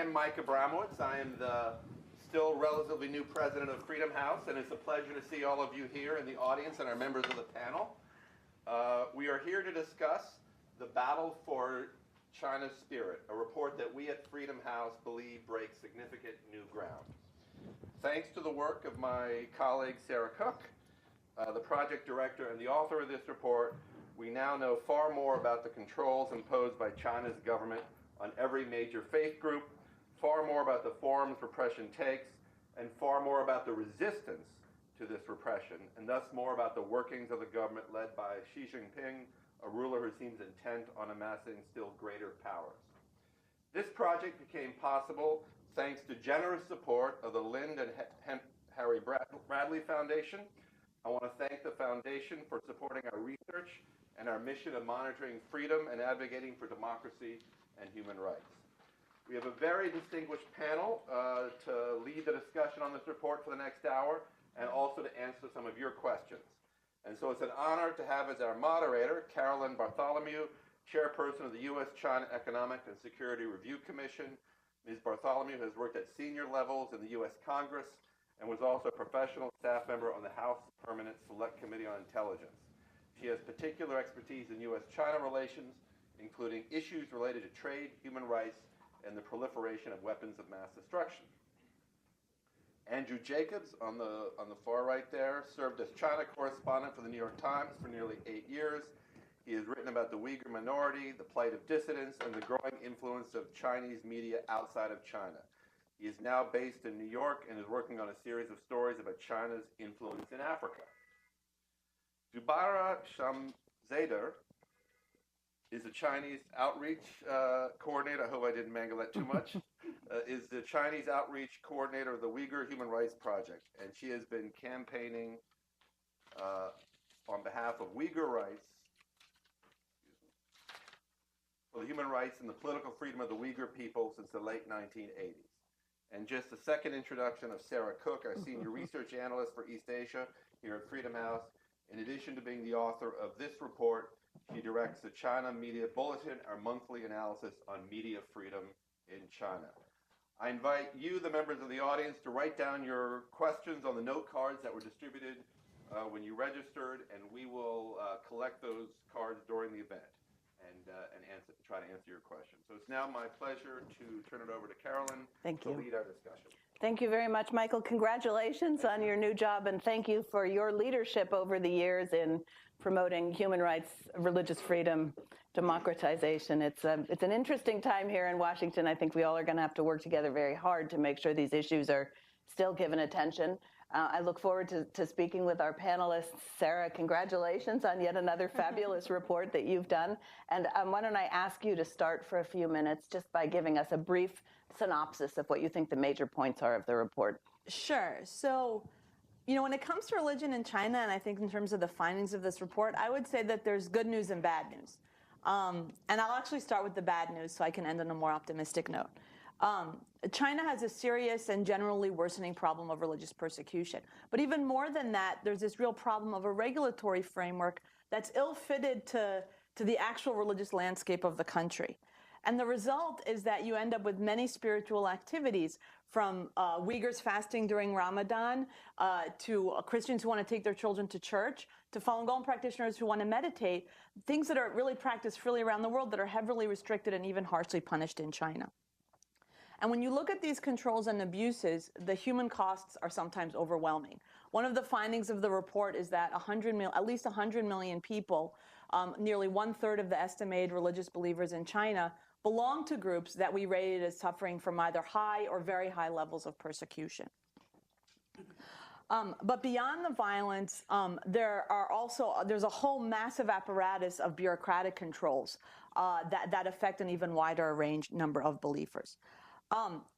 I'm Mike Abramowitz. I am the still relatively new president of Freedom House, and it's a pleasure to see all of you here in the audience and our members of the panel. We are here to discuss the battle for China's spirit, a report that we at Freedom House believe breaks significant new ground. Thanks to the work of my colleague Sarah Cook, the project director and the author of this report, we now know far more about the controls imposed by China's government on every major faith group, far more about the forms repression takes, and far more about the resistance to this repression, and thus more about the workings of the government led by Xi Jinping, a ruler who seems intent on amassing still greater powers. This project became possible thanks to generous support of the Lynd and Harry Bradley Foundation. I want to thank the foundation for supporting our research and our mission of monitoring freedom and advocating for democracy and human rights. We have a very distinguished panel to lead the discussion on this report for the next hour and also to answer some of your questions. And so it's an honor to have as our moderator Carolyn Bartholomew, chairperson of the U.S.-China Economic and Security Review Commission. Ms. Bartholomew has worked at senior levels in the U.S. Congress and was also a professional staff member on the House Permanent Select Committee on Intelligence. She has particular expertise in U.S.-China relations, including issues related to trade, human rights, and the proliferation of weapons of mass destruction. Andrew Jacobs, on the far right there, served as China correspondent for the New York Times for nearly 8 years. He has written about the Uyghur minority, the plight of dissidents, and the growing influence of Chinese media outside of China. He is now based in New York and is working on a series of stories about China's influence in Africa. Zubaira Shamzadeh is a Chinese outreach coordinator. I hope I didn't mangle that too much. Is the Chinese outreach coordinator of the Uyghur Human Rights Project, and she has been campaigning on behalf of Uyghur rights, for the human rights and the political freedom of the Uyghur people since the late 1980s. And just a second introduction of Sarah Cook, our senior research analyst for East Asia here at Freedom House. In addition to being the author of this report, she directs the China Media Bulletin, our monthly analysis on media freedom in China. I invite you, the members of the audience, to write down your questions on the note cards that were distributed when you registered, and we will collect those cards during the event and try to answer your questions. So it's now my pleasure to turn it over to Carolyn to lead our discussion. Thank you very much, Michael. Congratulations on your new job, and thank you for your leadership over the years in promoting human rights, religious freedom, democratization. It's an interesting time here in Washington. I think we all are going to have to work together very hard to make sure these issues are still given attention. I look forward to speaking with our panelists. Sarah, congratulations on yet another fabulous report that you've done. And why don't I ask you to start for a few minutes just by giving us a brief synopsis of what you think the major points are of the report. Sure. So, when it comes to religion in China, and I think in terms of the findings of this report, I would say that there's good news and bad news. And I'll actually start with the bad news so I can end on a more optimistic note. China has a serious and generally worsening problem of religious persecution. But even more than that, there's this real problem of a regulatory framework that's ill-fitted to the actual religious landscape of the country. And the result is that you end up with many spiritual activities, from Uyghurs fasting during Ramadan, to Christians who want to take their children to church, to Falun Gong practitioners who want to meditate, things that are really practiced freely around the world that are heavily restricted and even harshly punished in China. And when you look at these controls and abuses, the human costs are sometimes overwhelming. One of the findings of the report is that at least 100 million people, nearly 1/3 of the estimated religious believers in China, belong to groups that we rated as suffering from either high or very high levels of persecution. But beyond the violence, there's a whole massive apparatus of bureaucratic controls that affect an even wider range number of believers.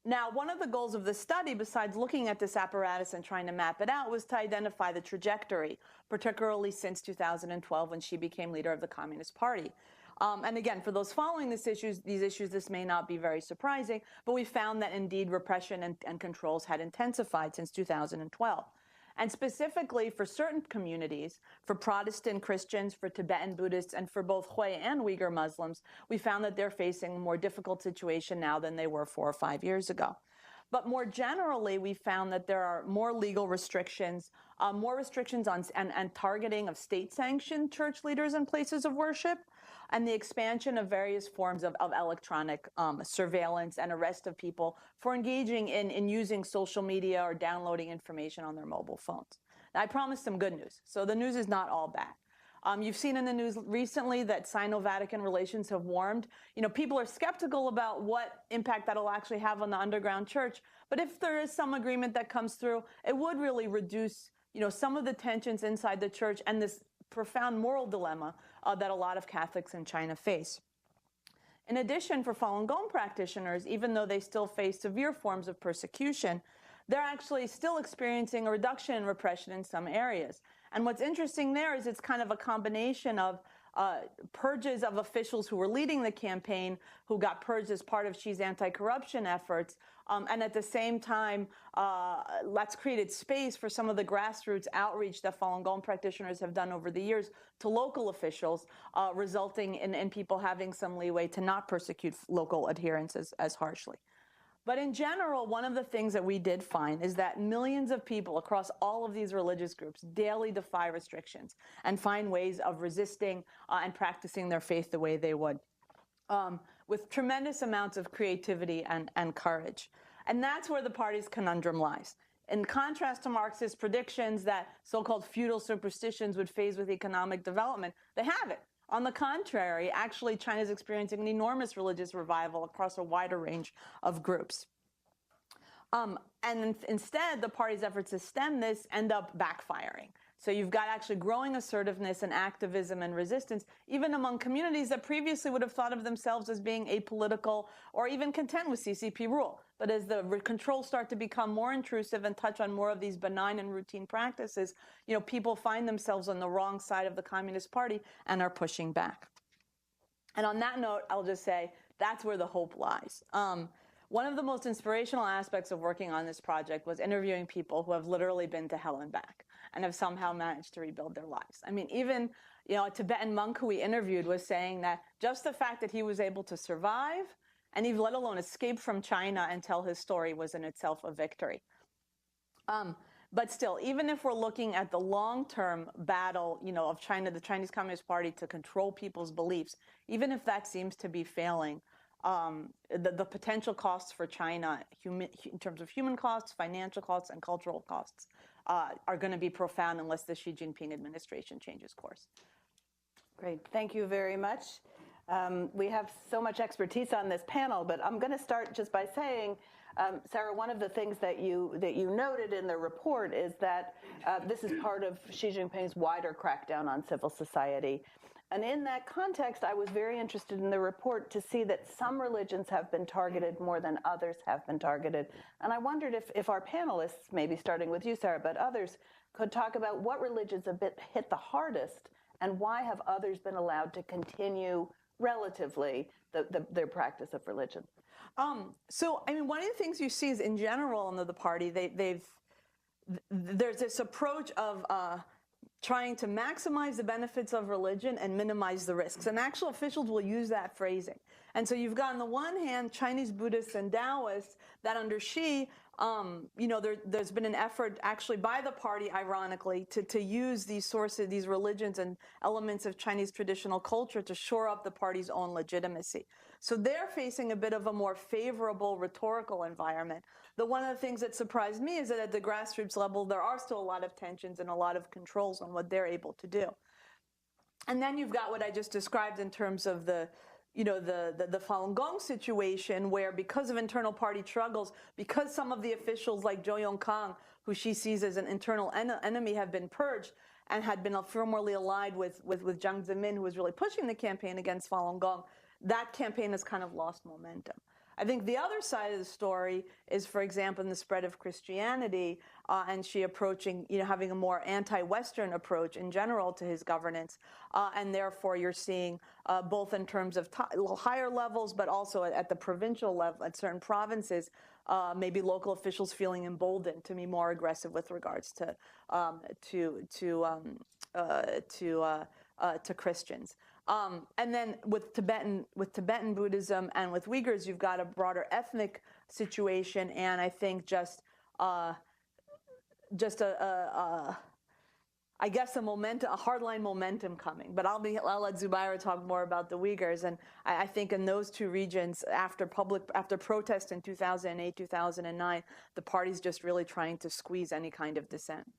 Now, one of the goals of the study, besides looking at this apparatus and trying to map it out, was to identify the trajectory, particularly since 2012 when Xi became leader of the Communist Party. And again, for those following these issues, this may not be very surprising, but we found that indeed repression and controls had intensified since 2012. And specifically for certain communities, for Protestant Christians, for Tibetan Buddhists, and for both Hui and Uyghur Muslims, we found that they're facing a more difficult situation now than they were 4 or 5 years ago. But more generally, we found that there are more legal restrictions, more restrictions on and targeting of state-sanctioned church leaders and places of worship, and the expansion of various forms of electronic surveillance and arrest of people for engaging in using social media or downloading information on their mobile phones. Now, I promised some good news. So the news is not all bad. You've seen in the news recently that Sino-Vatican relations have warmed. People are skeptical about what impact that'll actually have on the underground church. But if there is some agreement that comes through, it would really reduce, some of the tensions inside the church and this profound moral dilemma that a lot of Catholics in China face. In addition, for Falun Gong practitioners, even though they still face severe forms of persecution, they're actually still experiencing a reduction in repression in some areas. And what's interesting there is it's kind of a combination of purges of officials who were leading the campaign, who got purged as part of Xi's anti-corruption efforts, and at the same time, that's created space for some of the grassroots outreach that Falun Gong practitioners have done over the years to local officials, resulting in people having some leeway to not persecute local adherents as harshly. But in general, one of the things that we did find is that millions of people across all of these religious groups daily defy restrictions and find ways of resisting and practicing their faith the way they would, with tremendous amounts of creativity and courage. And that's where the party's conundrum lies. In contrast to Marxist predictions that so-called feudal superstitions would phase with economic development, they haven't. On the contrary, actually, China is experiencing an enormous religious revival across a wider range of groups. And instead, the party's efforts to stem this end up backfiring. So you've got actually growing assertiveness and activism and resistance, even among communities that previously would have thought of themselves as being apolitical or even content with CCP rule. But as the controls start to become more intrusive and touch on more of these benign and routine practices, people find themselves on the wrong side of the Communist Party and are pushing back. And on that note, I'll just say that's where the hope lies. One of the most inspirational aspects of working on this project was interviewing people who have literally been to hell and back and have somehow managed to rebuild their lives. I mean, even a Tibetan monk who we interviewed was saying that just the fact that he was able to survive and even let alone escape from China and tell his story was in itself a victory. But still, even if we're looking at the long-term battle, of China, the Chinese Communist Party to control people's beliefs, even if that seems to be failing, the potential costs for China, in terms of human costs, financial costs, and cultural costs, are going to be profound unless the Xi Jinping administration changes course. Great. Thank you very much. We have so much expertise on this panel, but I'm going to start just by saying, Sarah, one of the things that you noted in the report is that this is part of Xi Jinping's wider crackdown on civil society. And in that context, I was very interested in the report to see that some religions have been targeted more than others have been targeted. And I wondered if our panelists, maybe starting with you, Sarah, but others, could talk about what religions have been hit the hardest and why have others been allowed to continue relatively their practice of religion. So, I mean, one of the things you see is in general under the party, there's this approach of trying to maximize the benefits of religion and minimize the risks. And actual officials will use that phrasing. And so you've got, on the one hand, Chinese Buddhists and Taoists that under Xi, there's been an effort actually by the party, ironically, to use these sources, these religions and elements of Chinese traditional culture to shore up the party's own legitimacy. So they're facing a bit of a more favorable rhetorical environment. One of the things that surprised me is that at the grassroots level, there are still a lot of tensions and a lot of controls on what they're able to do. And then you've got what I just described in terms of the Falun Gong situation, where because of internal party struggles, because some of the officials like Zhou Yongkang, who she sees as an internal enemy, have been purged and had been firmly allied with Jiang Zemin, who was really pushing the campaign against Falun Gong, that campaign has kind of lost momentum. I think the other side of the story is, for example, in the spread of Christianity and Xi approaching, having a more anti-Western approach in general to his governance. And therefore, you're seeing both in terms of higher levels, but also at the provincial level, at certain provinces, maybe local officials feeling emboldened to be more aggressive with regards to Christians. And then with Tibetan Buddhism and with Uyghurs, you've got a broader ethnic situation, and I think I guess a hardline momentum coming. But I'll let Zubaira talk more about the Uyghurs. And I think in those two regions, after protest in 2008, 2009, the party's just really trying to squeeze any kind of dissent.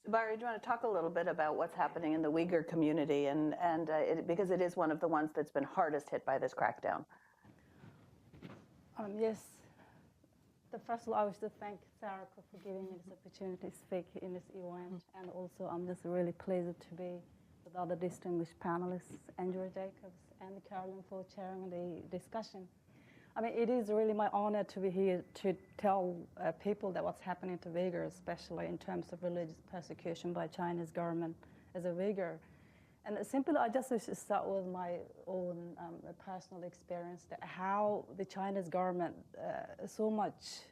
Zubaira, do you want to talk a little bit about what's happening in the Uyghur community, because it is one of the ones that's been hardest hit by this crackdown? Yes. First of all, I wish to thank Sarah for giving me this opportunity to speak in this event, and also I'm just really pleased to be with other distinguished panelists, Andrew Jacobs and Carolyn, for chairing the discussion. I mean, it is really my honor to be here to tell people that what's happening to Uyghurs, especially in terms of religious persecution by Chinese government as a Uyghur. And simply, I just wish to start with my own personal experience, that how the Chinese government so much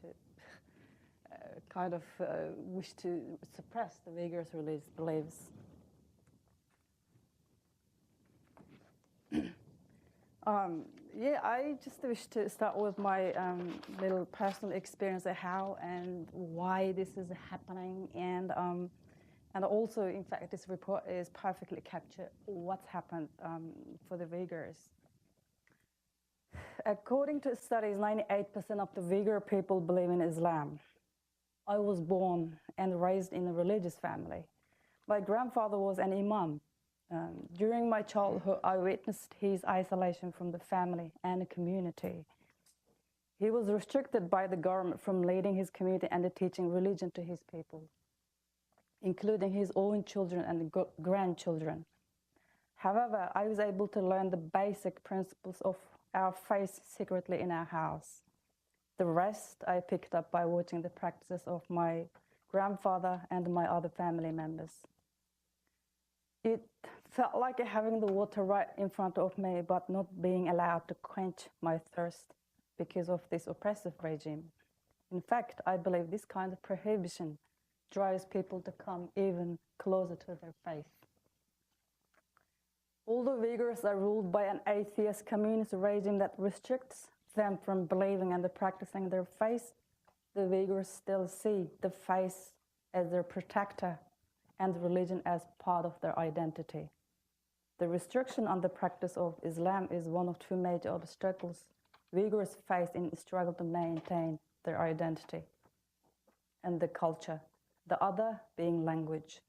wish to suppress the Uyghurs' religious beliefs. I just wish to start with my little personal experience of how and why this is happening, and also, in fact, this report is perfectly captured what's happened for the Uyghurs. According to studies, 98% of the Uyghur people believe in Islam. I was born and raised in a religious family. My grandfather was an imam. During my childhood, I witnessed his isolation from the family and the community. He was restricted by the government from leading his community and teaching religion to his people, including his own children and grandchildren. However, I was able to learn the basic principles of our faith secretly in our house. The rest I picked up by watching the practices of my grandfather and my other family members. It felt like having the water right in front of me, but not being allowed to quench my thirst because of this oppressive regime. In fact, I believe this kind of prohibition drives people to come even closer to their faith. Although Uyghurs are ruled by an atheist communist regime that restricts them from believing and practicing their faith, the Uyghurs still see the faith as their protector and religion as part of their identity. The restriction on the practice of Islam is one of two major obstacles Uyghurs face in the struggle to maintain their identity and the culture, the other being language.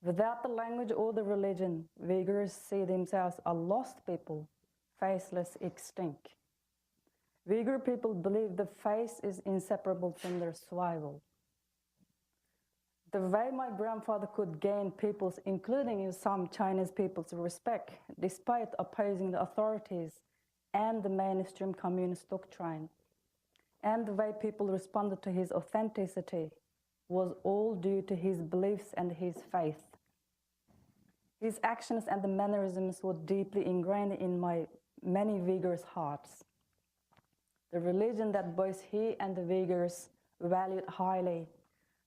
Without the language or the religion, Uyghurs see themselves as lost people, faithless, extinct. Uyghur people believe the faith is inseparable from their survival. The way my grandfather could gain people's, including some Chinese people's, respect, despite opposing the authorities and the mainstream communist doctrine, and the way people responded to his authenticity, was all due to his beliefs and his faith. His actions and the mannerisms were deeply ingrained in many Uyghurs' hearts. The religion that both he and the Uyghurs valued highly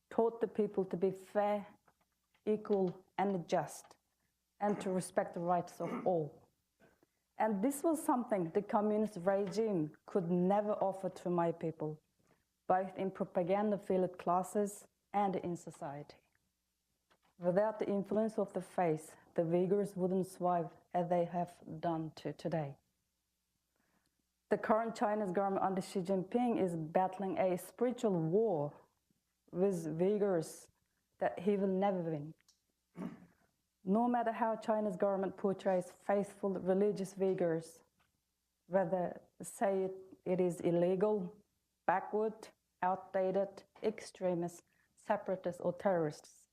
taught the people to be fair, equal, and just, and to respect the rights of all. And this was something the communist regime could never offer to my people, both in propaganda-filled classes and in society. Without the influence of the faith, the Uyghurs wouldn't survive as they have done to today. The current Chinese government under Xi Jinping is battling a spiritual war with Uyghurs that he will never win. No matter how China's government portrays faithful religious Uyghurs, whether say it is illegal, backward, outdated, extremist, separatists, or terrorists,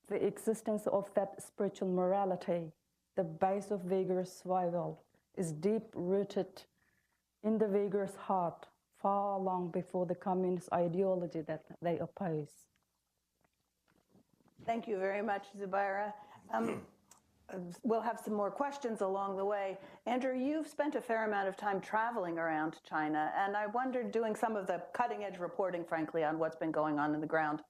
the existence of that spiritual morality, the base of Uyghur survival, is deep-rooted in the Uyghurs' heart far long before the communist ideology that they oppose. Thank you very much, Zubaira. We'll have some more questions along the way. Andrew, you've spent a fair amount of time traveling around China, and I wondered, doing some of the cutting-edge reporting, frankly, on what's been going on the ground.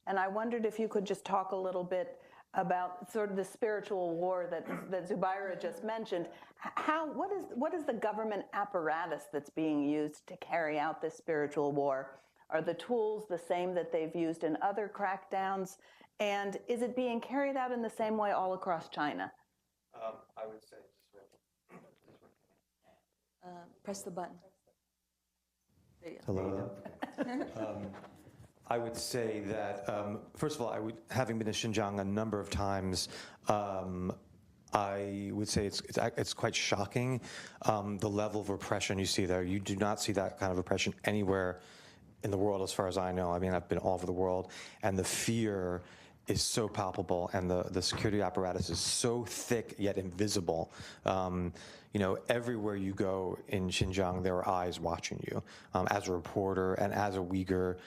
And I wondered if you could just talk a little bit about sort of the spiritual war that Zubaira just mentioned. What is the government apparatus that's being used to carry out this spiritual war? Are the tools the same that they've used in other crackdowns? And is it being carried out in the same way all across China? I would say Press the button. There you go. hello. I would say that first of all, having been to Xinjiang a number of times, I would say it's quite shocking the level of repression you see there. You do not see that kind of repression anywhere in the world, as far as I know. I mean, I've been all over the world, and the fear is so palpable, and the security apparatus is so thick yet invisible. Everywhere you go in Xinjiang, there are eyes watching you. As a reporter and as a Uyghur,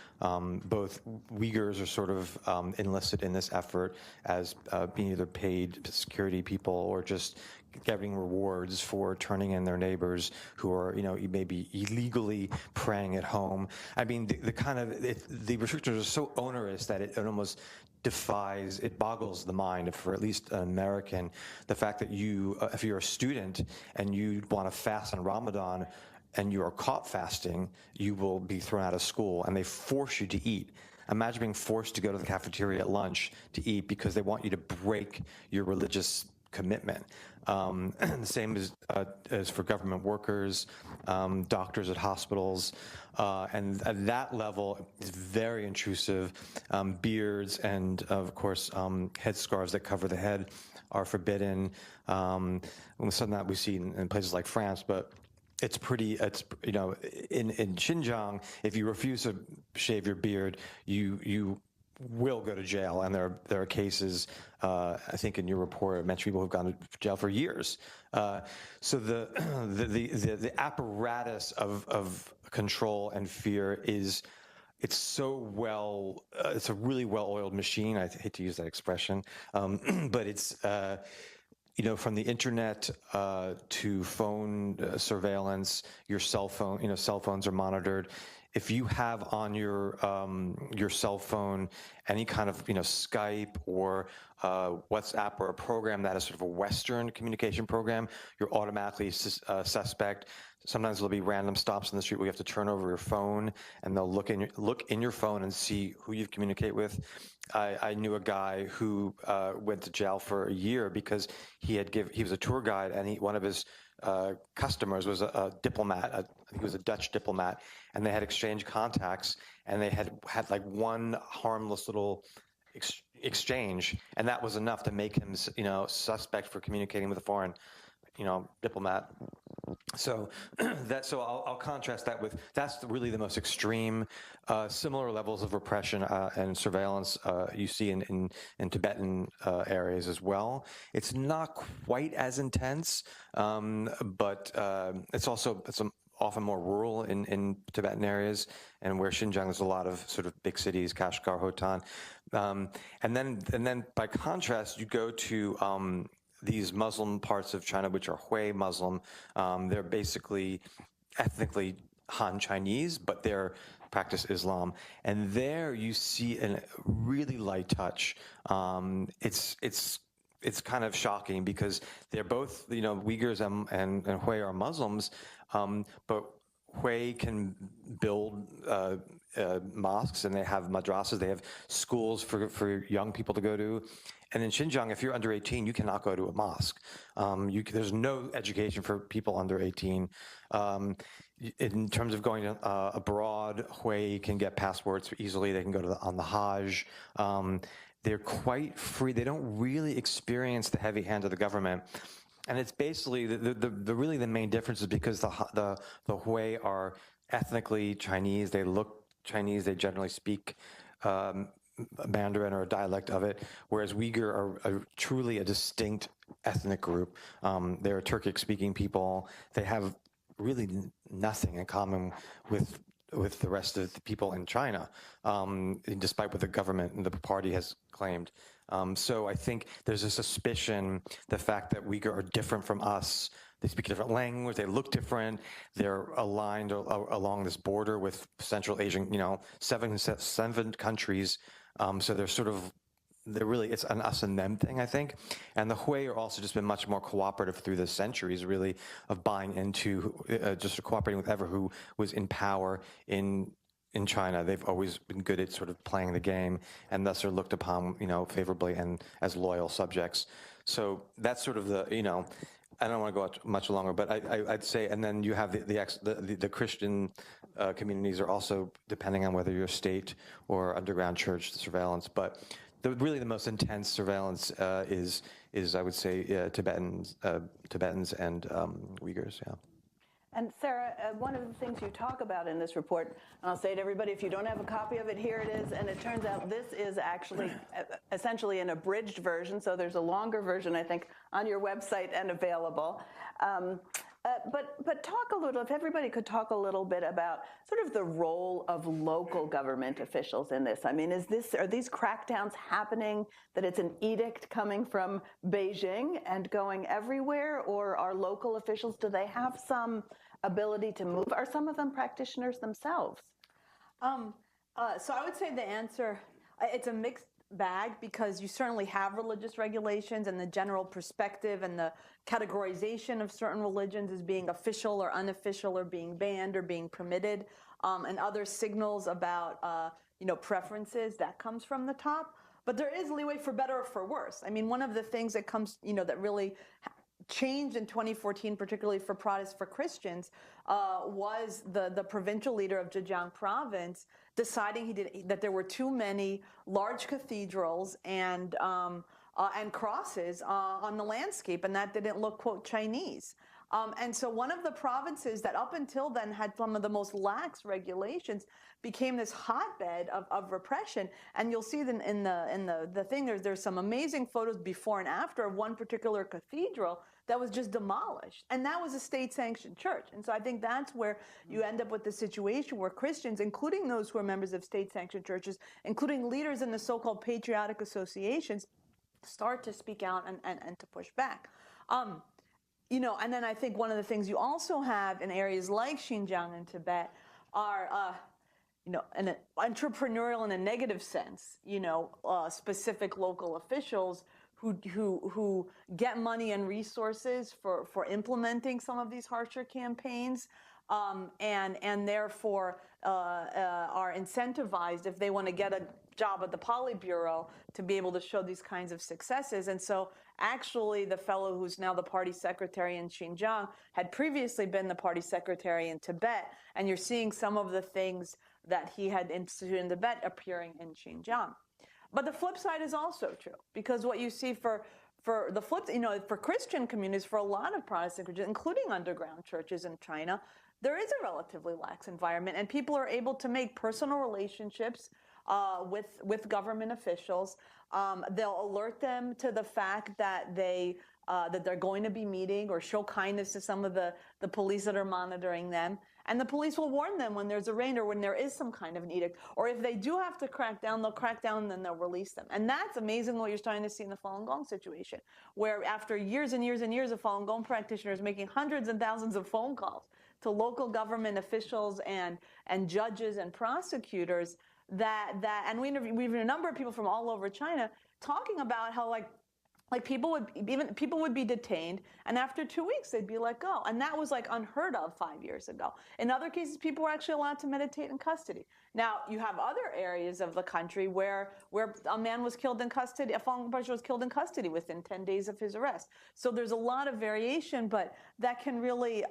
both Uyghurs are sort of enlisted in this effort as being either paid security people or just getting rewards for turning in their neighbors who are, maybe illegally praying at home. I mean, the restrictions are so onerous that it almost it boggles the mind for at least an American. The fact that if you're a student and you want to fast on Ramadan and you are caught fasting, you will be thrown out of school, and they force you to eat. Imagine being forced to go to the cafeteria at lunch to eat because they want you to break your religious commitment. The same as for government workers, doctors at hospitals, and at that level, it's very intrusive. Beards and, of course, headscarves that cover the head are forbidden. Some of that we see in places like France, but in Xinjiang, if you refuse to shave your beard, you will go to jail, and there are cases. I think in your report, I mentioned people who've gone to jail for years. So the apparatus of control and fear it's a really well-oiled machine. I hate to use that expression, but it's. From the internet to phone surveillance, your cell phone. Cell phones are monitored. If you have on your cell phone any kind of Skype or WhatsApp or a program that is sort of a Western communication program, you're automatically suspect. Sometimes there'll be random stops in the street where you have to turn over your phone, and they'll look in your phone and see who you've communicated with. I knew a guy who went to jail for a year because he was a tour guide, and one of his customers was a diplomat. He was a Dutch diplomat, and they had exchanged contacts, and they had like one harmless little exchange, and that was enough to make him suspect for communicating with a foreign diplomat. So I'll contrast that with, that's really the most extreme. Similar levels of repression and surveillance you see in Tibetan areas as well. It's not quite as intense, but it's often more rural in Tibetan areas, and where Xinjiang there's a lot of sort of big cities, Kashgar, Hotan, and then by contrast you go to these Muslim parts of China, which are Hui Muslim. They're basically ethnically Han Chinese, but they practice Islam. And there you see a really light touch. It's kind of shocking because they're both, Uyghurs and Hui are Muslims, but Hui can build mosques, and they have madrasas, they have schools for young people to go to. And in Xinjiang, if you're under 18, you cannot go to a mosque. There's no education for people under 18. In terms of going abroad, Hui can get passports easily. They can go on the Hajj. They're quite free. They don't really experience the heavy hand of the government. And it's basically really the main difference is because the Hui are ethnically Chinese. They look Chinese. They generally speak Mandarin or a dialect of it, whereas Uyghur are truly a distinct ethnic group. They're Turkic-speaking people. They have really nothing in common with the rest of the people in China, despite what the government and the party has claimed. So I think there's a suspicion, the fact that Uyghur are different from us. They speak a different language. They look different. They're aligned along this border with Central Asian, seven countries. So they're really, it's an us and them thing, I think. And the Hui are also just been much more cooperative through the centuries, really, of buying into, just cooperating with whoever who was in power in China. They've always been good at sort of playing the game, and thus are looked upon, favorably and as loyal subjects. So that's sort of the, I don't want to go out much longer, but I'd say, and then you have the Christian communities are also, depending on whether you're state or underground church surveillance, but really the most intense surveillance is I would say Tibetans and Uyghurs. Yeah. And Sarah, one of the things you talk about in this report, and I'll say to everybody, if you don't have a copy of it, here it is. And it turns out this is actually essentially an abridged version. So there's a longer version, I think, on your website and available. But talk a little, if everybody could talk a little bit about sort of the role of local government officials in this. I mean, are these crackdowns happening, that it's an edict coming from Beijing and going everywhere, or are local officials, do they have some ability to move? Are some of them practitioners themselves? So I would say the answer, it's a mixed bag, because you certainly have religious regulations, and the general perspective and the categorization of certain religions as being official or unofficial, or being banned or being permitted, and other signals about preferences that comes from the top. But there is leeway for better or for worse. I mean, one of the things that comes, that really changed in 2014, particularly for Protestants, for Christians, was the provincial leader of Zhejiang province deciding that there were too many large cathedrals and crosses on the landscape, and that didn't look, quote, Chinese. And so one of the provinces that up until then had some of the most lax regulations became this hotbed of repression. And you'll see that in the thing, there's some amazing photos before and after of one particular cathedral that was just demolished. And that was a state-sanctioned church. And so I think that's where you end up with the situation where Christians, including those who are members of state-sanctioned churches, including leaders in the so-called patriotic associations, start to speak out and to push back. And then I think one of the things you also have in areas like Xinjiang and Tibet are, an entrepreneurial in a negative sense, specific local officials who get money and resources for implementing some of these harsher campaigns, and therefore are incentivized, if they want to get a job at the Politburo, to be able to show these kinds of successes. And so actually the fellow who's now the party secretary in Xinjiang had previously been the party secretary in Tibet, and you're seeing some of the things that he had instituted in Tibet appearing in Xinjiang. But the flip side is also true, because what you see for the flip, for Christian communities, for a lot of Protestant Christians, including underground churches in China, there is a relatively lax environment, and people are able to make personal relationships with government officials. They'll alert them to the fact that that they're going to be meeting, or show kindness to some of the police that are monitoring them. And the police will warn them when there's a raid or when there is some kind of an edict. Or if they do have to crack down, they'll crack down and then they'll release them. And that's amazing what you're starting to see in the Falun Gong situation, where after years and years and years of Falun Gong practitioners making hundreds and thousands of phone calls to local government officials and judges and prosecutors, and we've interviewed a number of people from all over China talking about how like people would be detained, and after 2 weeks they'd be let go, and that was like unheard of 5 years ago. In other cases, people were actually allowed to meditate in custody. Now you have other areas of the country where a man was killed in custody, a Falun Gong practitioner was killed in custody within 10 days of his arrest. So there's a lot of variation, but that can really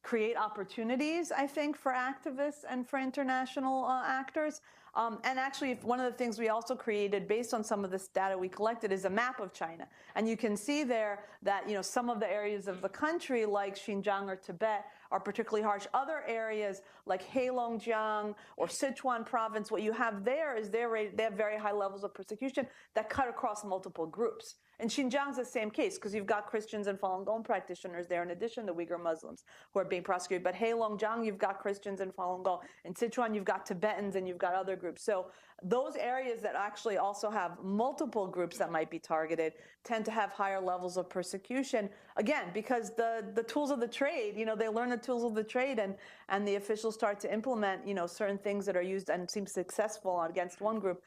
create opportunities, I think, for activists and for international actors. And actually, one of the things we also created based on some of this data we collected is a map of China. And you can see there that, some of the areas of the country like Xinjiang or Tibet are particularly harsh. Other areas like Heilongjiang or Sichuan province, what you have there is they have very high levels of persecution that cut across multiple groups. And Xinjiang's the same case because you've got Christians and Falun Gong practitioners there in addition to Uyghur Muslims who are being prosecuted. But Heilongjiang, you've got Christians and Falun Gong. In Sichuan, you've got Tibetans and you've got other groups. So those areas that actually also have multiple groups that might be targeted tend to have higher levels of persecution. Again, because the tools of the trade, they learn the tools of the trade and the officials start to implement, certain things that are used and seem successful against one group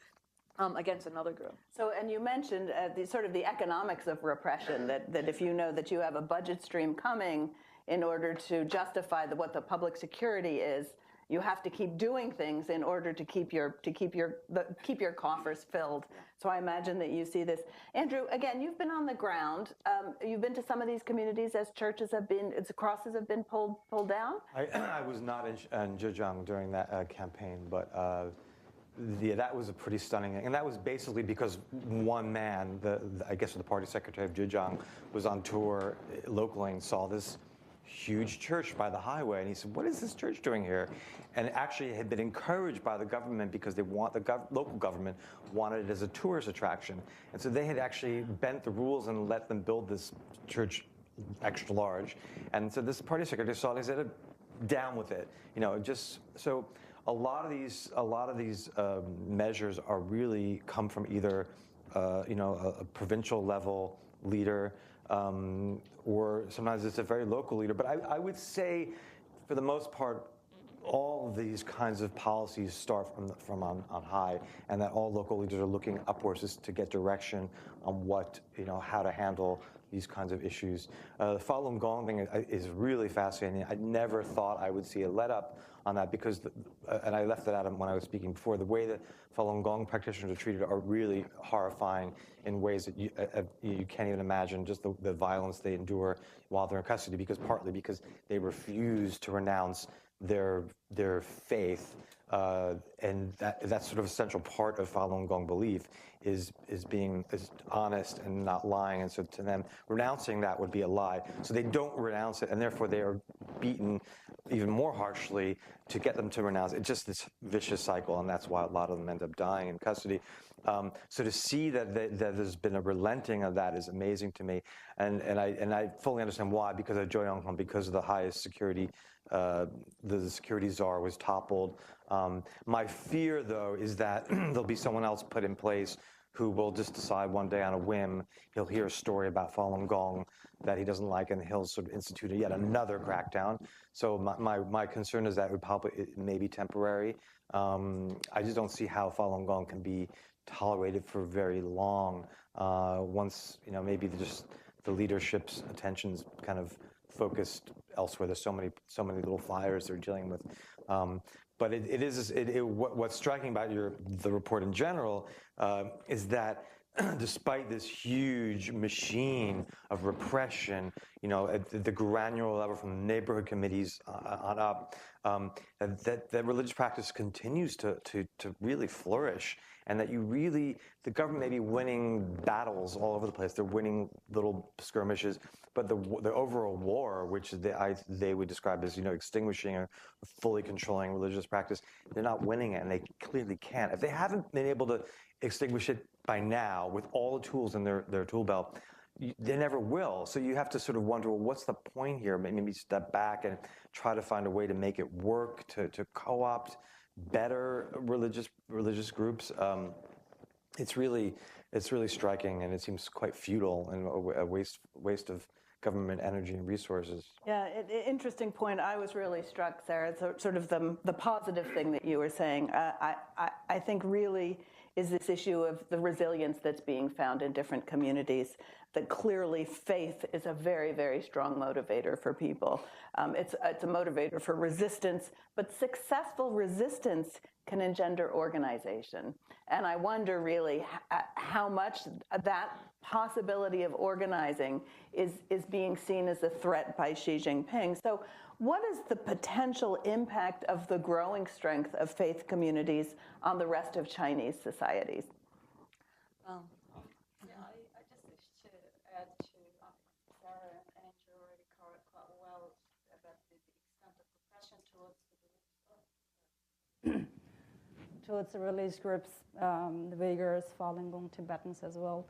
against another group. So, and you mentioned the economics of repression, that if you know that you have a budget stream coming in order to justify what the public security is, you have to keep doing things in order to keep your coffers filled. So I imagine that you see this. Andrew, again, you've been on the ground. You've been to some of these communities as crosses have been pulled down. I was not in Zhejiang during that campaign, but that was a pretty stunning, and that was basically because one man, I guess the party secretary of Zhejiang, was on tour locally and saw this huge church by the highway, and he said, "What is this church doing here?" And actually it had been encouraged by the government because local government wanted it as a tourist attraction, and so they had actually bent the rules and let them build this church extra large. And so this party secretary saw it and said, "Down with it," just so. A lot of these measures are really come from either a provincial level leader or sometimes it's a very local leader. But I would say, for the most part, all of these kinds of policies start from on high, and that all local leaders are looking upwards to get direction on how to handle these kinds of issues. The Falun Gong thing is really fascinating. I never thought I would see a let up on that because, and I left it out when I was speaking before, the way that Falun Gong practitioners are treated are really horrifying in ways that you can't even imagine, just the violence they endure while they're in custody, partly because they refuse to renounce their faith, and that's sort of a central part of Falun Gong belief is being honest and not lying, and so to them renouncing that would be a lie. So they don't renounce it, and therefore they are beaten even more harshly to get them to renounce it. It's just this vicious cycle, and that's why a lot of them end up dying in custody. So to see that there's been a relenting of that is amazing to me, and I fully understand why, because of Zhou Yongkong, because of the highest security. The security czar was toppled. My fear, though, is that there'll be someone else put in place who will just decide one day on a whim, he'll hear a story about Falun Gong that he doesn't like, and he'll sort of institute yet another crackdown. So my concern is that it may be temporary. I just don't see how Falun Gong can be tolerated for very long. Once maybe just the leadership's attention's kind of focused elsewhere. There's so many little fires they're dealing with. But what's striking about the report in general is that despite this huge machine of repression, at the granular level from neighborhood committees on up, that religious practice continues to really flourish, and that the government may be winning battles all over the place. They're winning little skirmishes, but the overall war, which they would describe as extinguishing or fully controlling religious practice, they're not winning it, and they clearly can't. If they haven't been able to extinguish it by now with all the tools in their tool belt, they never will. So you have to sort of wonder, well, what's the point here? Maybe step back and try to find a way to make it work, to co-opt better religious groups. It's really striking, and it seems quite futile and a waste of government energy and resources. Yeah, interesting point. I was really struck, Sarah. It's sort of the positive thing that you were saying. I think really is this issue of the resilience that's being found in different communities, that clearly faith is a very, very strong motivator for people. It's a motivator for resistance, but successful resistance can engender organization. And I wonder really how much that possibility of organizing is being seen as a threat by Xi Jinping. So what is the potential impact of the growing strength of faith communities on the rest of Chinese societies? Yeah, I just wish to add to Sarah and Andrew already covered quite well about the extent of repression towards the religious groups, the Uyghurs, Falun Gong, Tibetans as well.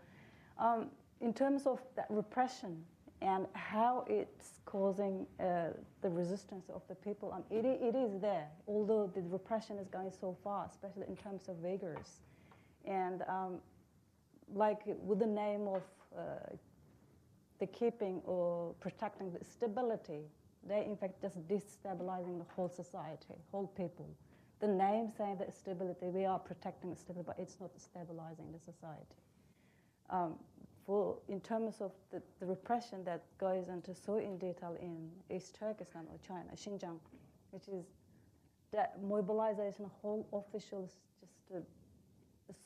in terms of that repression and how it's causing the resistance of the people, it is there, although the repression is going so far, especially in terms of Uyghurs. And like with the name of the keeping or protecting the stability, they in fact just destabilizing the whole society, whole people. The name saying that stability, we are protecting stability, but it's not stabilizing the society. In terms of the repression that goes into so in detail in East Turkestan or China, Xinjiang, which is that mobilization of whole officials just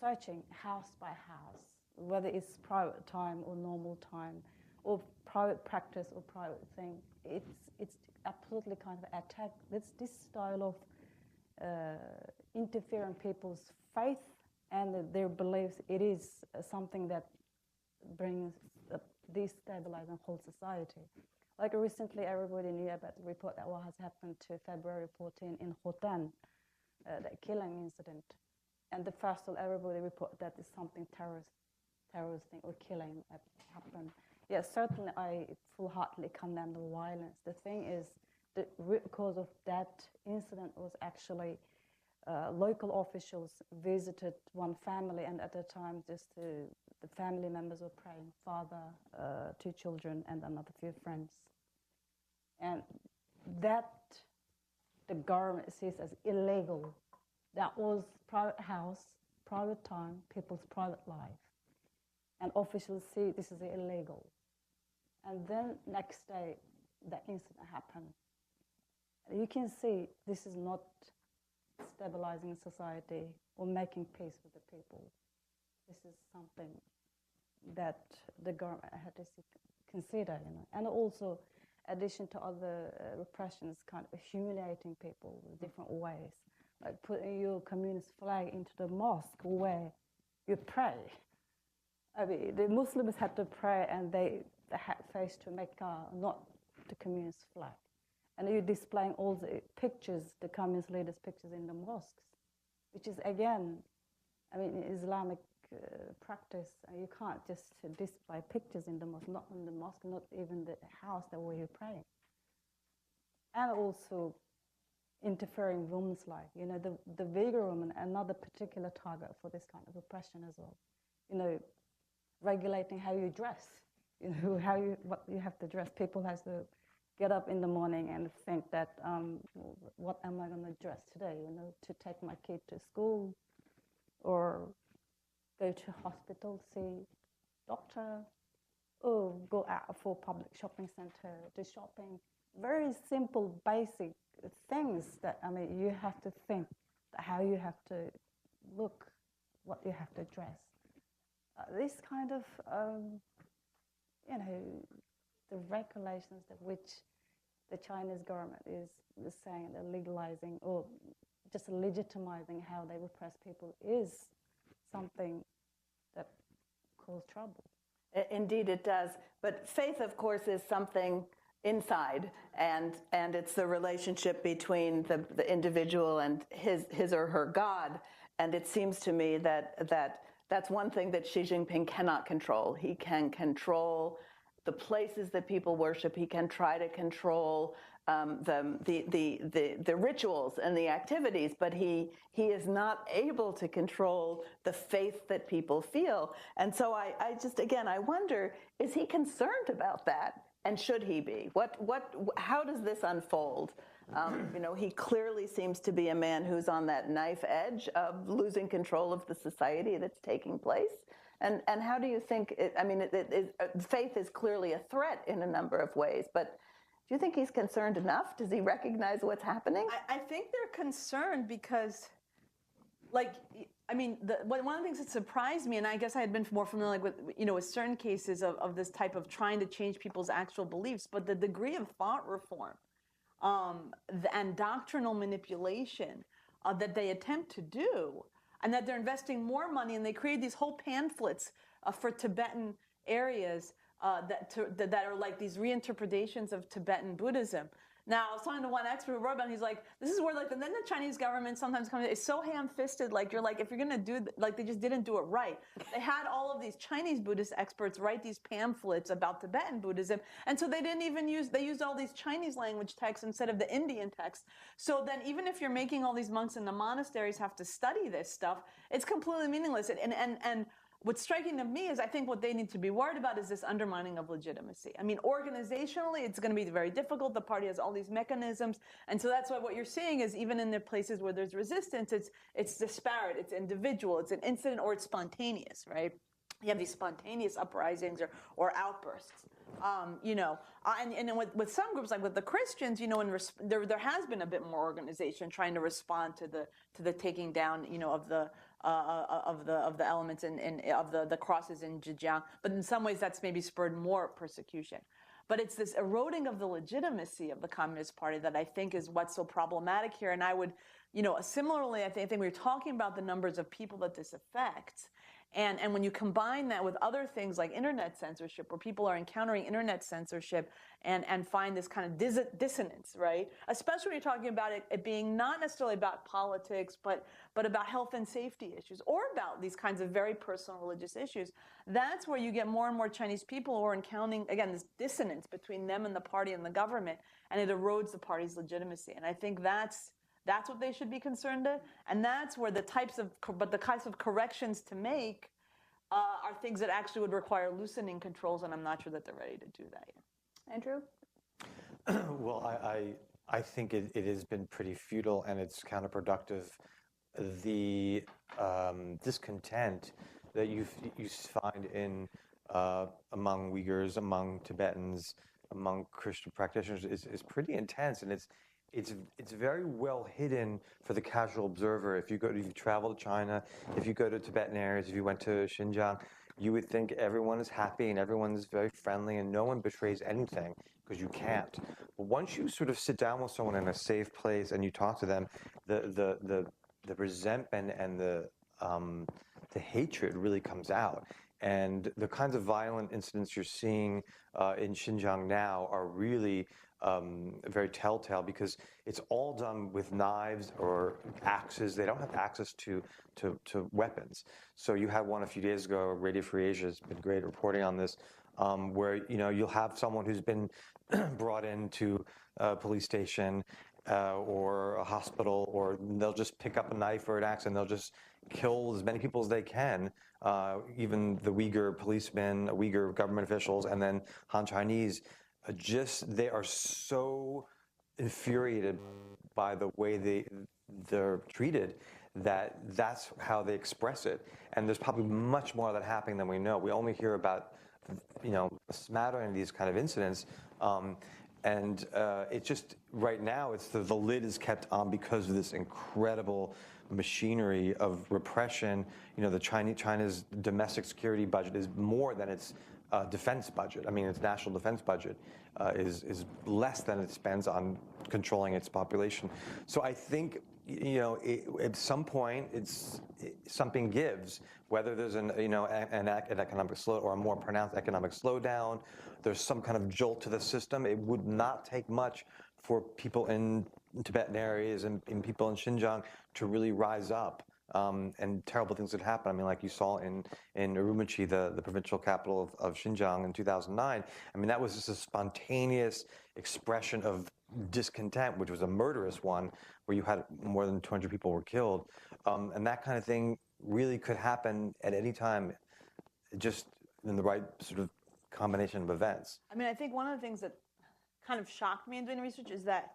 searching house by house, whether it's private time or normal time, or private practice or private thing. It's absolutely kind of attack. This style of interfering people's faith and their beliefs, it is something that brings destabilizing whole society. Like recently, everybody knew about the report that what has happened to February 14 in Hotan, that killing incident. And the first of all, everybody reported that is something terrorist thing or killing that happened. Yes, certainly I full-heartedly condemn the violence. The thing is, the root cause of that incident was actually local officials visited one family, and at the time, the family members were praying, father, 2 children, and another few friends. And that the government sees as illegal. That was private house, private time, people's private life. And officials see this is illegal. And then next day, that incident happened. You can see this is not stabilizing society or making peace with the people. This is something that the government had to consider, And also, addition to other repressions, kind of humiliating people in different ways, like putting your communist flag into the mosque where you pray. I mean, the Muslims had to pray, and they had faced to Mecca, not the communist flag. And you're displaying all the pictures, the communist leaders' pictures in the mosques, which is, again, I mean, Islamic practice. You can't just display pictures in the mosque, not in the mosque, not even the house that where you're praying. And also interfering women's life. The Uyghur woman, another particular target for this kind of oppression as well. Regulating how you dress, what you have to dress. People have to get up in the morning and think that, what am I going to dress today? To take my kid to school, or go to hospital, see doctor, or go out for public shopping center, do shopping. Very simple, basic things that, you have to think how you have to look, what you have to dress. This kind of, the regulations that which the Chinese government is saying they're legalizing or just legitimizing how they repress people is something that causes trouble. Indeed, it does. But faith, of course, is something inside, and it's the relationship between the individual and his or her God. And it seems to me that's one thing that Xi Jinping cannot control. He can control the places that people worship. He can try to control the rituals and the activities, but he is not able to control the faith that people feel. And so I wonder, is he concerned about that? And should he be? How does this unfold? He clearly seems to be a man who's on that knife edge of losing control of the society that's taking place. And how do you think, faith is clearly a threat in a number of ways, but do you think he's concerned enough? Does he recognize what's happening? I think they're concerned because, one of the things that surprised me, and I guess I had been more familiar with, with certain cases of this type of trying to change people's actual beliefs, but the degree of thought reform and doctrinal manipulation that they attempt to do, and that they're investing more money, and they create these whole pamphlets for Tibetan areas that are like these reinterpretations of Tibetan Buddhism. Now, I was talking to one expert who wrote about it, and he's like, this is where, like, and then the Chinese government sometimes comes, it's so ham-fisted, like, you're like, if you're going to do, like, they just didn't do it right. They had all of these Chinese Buddhist experts write these pamphlets about Tibetan Buddhism, and so they didn't even they used all these Chinese language texts instead of the Indian text. So then even if you're making all these monks in the monasteries have to study this stuff, it's completely meaningless. And what's striking to me is I think what they need to be worried about is this undermining of legitimacy. I mean, organizationally, it's going to be very difficult. The party has all these mechanisms. And so that's why what you're seeing is even in the places where there's resistance, it's disparate, it's individual, it's an incident, or it's spontaneous, right? You have these spontaneous uprisings or outbursts. And with some groups, like with the Christians, there has been a bit more organization trying to respond to the taking down, of the elements of the crosses in Zhejiang. But in some ways, that's maybe spurred more persecution. But it's this eroding of the legitimacy of the Communist Party that I think is what's so problematic here. And I would, similarly, I think we're talking about the numbers of people that this affects. And when you combine that with other things like internet censorship, where people are encountering internet censorship and find this kind of dissonance, right? Especially when you're talking about it being not necessarily about politics, but about health and safety issues, or about these kinds of very personal religious issues. That's where you get more and more Chinese people who are encountering, again, this dissonance between them and the party and the government, and it erodes the party's legitimacy. And I think that's what they should be concerned with, and that's where the types of corrections to make are things that actually would require loosening controls, and I'm not sure that they're ready to do that yet. Andrew? Well, I think it has been pretty futile and it's counterproductive. The discontent that you find in among Uyghurs, among Tibetans, among Christian practitioners is pretty intense, and it's very well hidden for the casual observer. If you travel to China, if you go to Tibetan areas, if you went to Xinjiang, you would think everyone is happy and everyone is very friendly and no one betrays anything, because you can't. But once you sort of sit down with someone in a safe place and you talk to them, the resentment and the hatred really comes out. And the kinds of violent incidents you're seeing in Xinjiang now are really very telltale, because it's all done with knives or axes. They don't have access to weapons. So you had one a few days ago. Radio Free Asia has been great reporting on this, where you'll have someone who's been brought into a police station or a hospital, or they'll just pick up a knife or an axe and they'll just kill as many people as they can, even the Uyghur policemen, Uyghur government officials, and then Han Chinese. They are so infuriated by the way they're treated that's how they express it. And there's probably much more of that happening than we know. We only hear about a smattering of these kind of incidents. It's just right now, it's the lid is kept on because of this incredible machinery of repression. China's domestic security budget is more than its defense budget. I mean, its national defense budget is less than it spends on controlling its population. So I think at some point something gives. Whether there's an economic slow or a more pronounced economic slowdown, there's some kind of jolt to the system. It would not take much for people in Tibetan areas and people in Xinjiang to really rise up. And terrible things would happen. I mean, like you saw in Urumqi, the provincial capital of Xinjiang in 2009. I mean, that was just a spontaneous expression of discontent, which was a murderous one, where you had more than 200 people were killed. And that kind of thing really could happen at any time, just in the right sort of combination of events. I mean, I think one of the things that kind of shocked me in doing research is that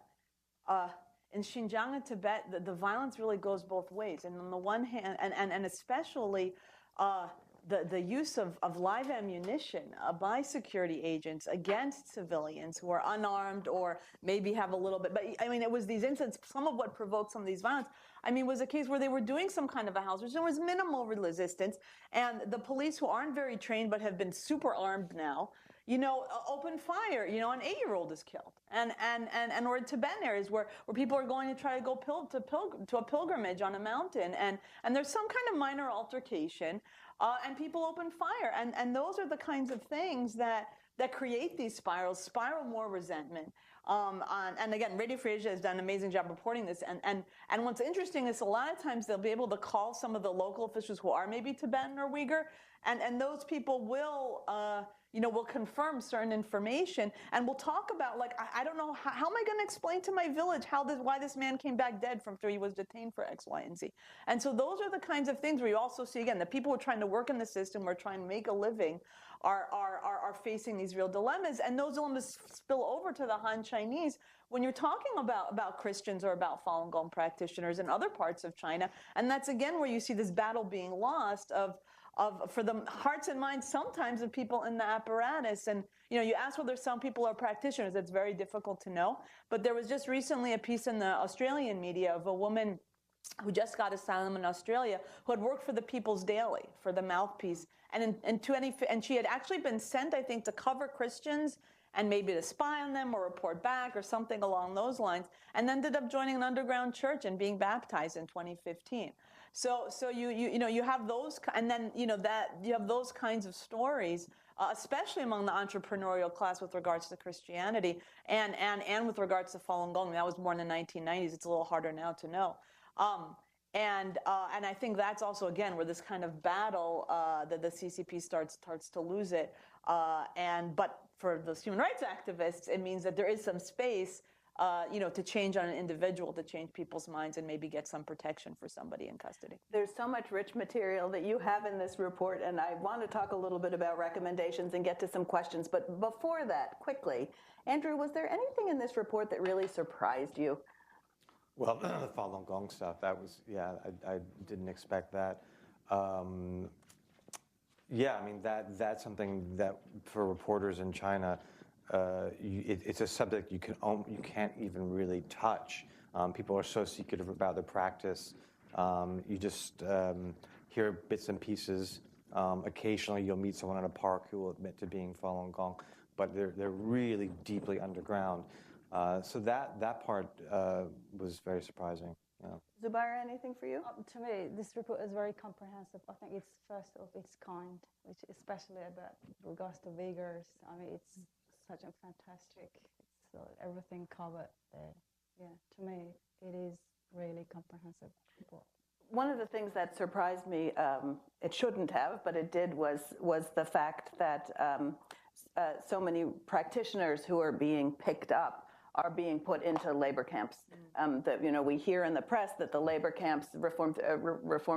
in Xinjiang and Tibet, the violence really goes both ways. And on the one hand, and especially the use of live ammunition by security agents against civilians who are unarmed or maybe have a little bit. But I mean, it was these incidents, some of what provoked some of these violence, I mean, was a case where they were doing some kind of a house arrest. There was minimal resistance. And the police, who aren't very trained but have been super armed now, open fire, an 8-year-old is killed. And or in Tibetan areas where people are going to try to go to a pilgrimage on a mountain. And there's some kind of minor altercation, and people open fire. And those are the kinds of things that that create these spirals, spiral more resentment. And again, Radio Free Asia has done an amazing job reporting this. And what's interesting is a lot of times they'll be able to call some of the local officials who are maybe Tibetan or Uyghur, and those people will, will confirm certain information, and we'll talk about, like, I don't know, how am I going to explain to my village why this man came back dead from after he was detained for X, Y, and Z. And so those are the kinds of things where you also see, again, the people who are trying to work in the system, who are trying to make a living, are facing these real dilemmas, and those dilemmas spill over to the Han Chinese when you're talking about Christians or about Falun Gong practitioners in other parts of China. And that's, again, where you see this battle being lost for the hearts and minds sometimes of people in the apparatus. And you ask whether some people are practitioners. It's very difficult to know. But there was just recently a piece in the Australian media of a woman who just got asylum in Australia, who had worked for the People's Daily, for the Mouthpiece, and she had actually been sent, I think, to cover Christians and maybe to spy on them or report back or something along those lines, and ended up joining an underground church and being baptized in 2015. So you have those, and then that you have those kinds of stories, especially among the entrepreneurial class with regards to Christianity and with regards to Falun Gong. That was more in the 1990s. It's a little harder now to know. And I think that's also, again, where this kind of battle that the CCP starts to lose it. But for those human rights activists, it means that there is some space, to change on an individual, to change people's minds and maybe get some protection for somebody in custody. There's so much rich material that you have in this report, and I want to talk a little bit about recommendations and get to some questions. But before that, quickly, Andrew, was there anything in this report that really surprised you? Well, the Falun Gong stuff, that was, I didn't expect that. That's something that for reporters in China, it's a subject you can't even really touch. People are so secretive about their practice. You just hear bits and pieces. Occasionally, you'll meet someone in a park who will admit to being Falun Gong, but they're really deeply underground. So that part was very surprising. Yeah. Zubair, anything for you? To me, this report is very comprehensive. I think it's first of its kind, which especially about regards to Uyghurs. I mean, it's such a fantastic, everything covered there. Yeah, to me, it is really comprehensive report. One of the things that surprised me, it shouldn't have, but it did, was the fact that so many practitioners who are being picked up are being put into labor camps. That we hear in the press that the labor camps reform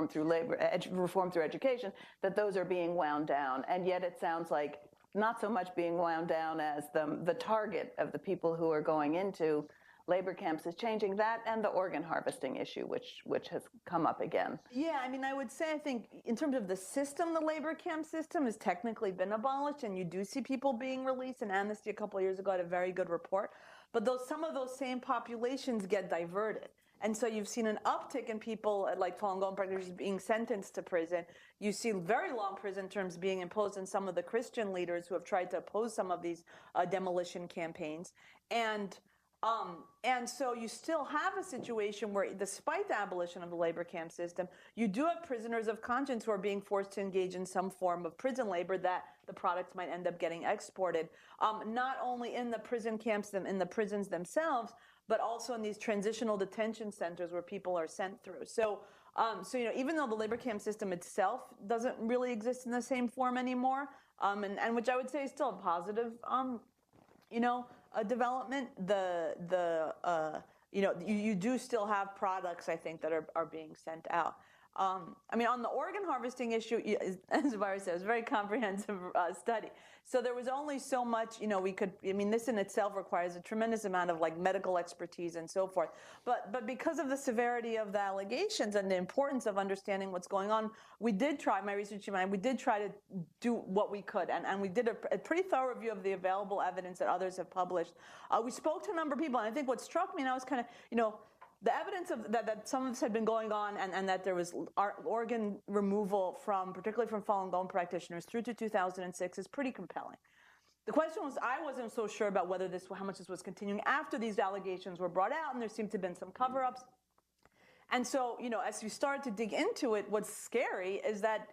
through education, that those are being wound down, and yet it sounds like not so much being wound down as the target of the people who are going into labor camps is changing, that and the organ harvesting issue, which has come up again. Yeah, I mean, I would say, I think in terms of the system, the labor camp system has technically been abolished, and you do see people being released, and Amnesty a couple of years ago had a very good report. But some of those same populations get diverted. And so you've seen an uptick in people like Falun Gong practitioners being sentenced to prison. You see very long prison terms being imposed on some of the Christian leaders who have tried to oppose some of these demolition campaigns. And so you still have a situation where, despite the abolition of the labor camp system, you do have prisoners of conscience who are being forced to engage in some form of prison labor that the products might end up getting exported, not only in the prison camps, in the prisons themselves, but also in these transitional detention centers where people are sent through. So even though the labor camp system itself doesn't really exist in the same form anymore, and which I would say is still a positive, development, you do still have products, I think, that are being sent out. I mean, on the organ harvesting issue, as Zubair said, it was a very comprehensive study. So there was only so much, this in itself requires a tremendous amount of medical expertise and so forth. But because of the severity of the allegations and the importance of understanding what's going on, we did try to do what we could. And we did a pretty thorough review of the available evidence that others have published. We spoke to a number of people, and I think what struck me, and I was kind of, the evidence of that some of this had been going on, and that there was organ removal particularly from Falun Gong practitioners through to 2006 is pretty compelling. The question was, I wasn't so sure about how much this was continuing after these allegations were brought out, and there seemed to have been some cover-ups. And so, as you started to dig into it, what's scary is that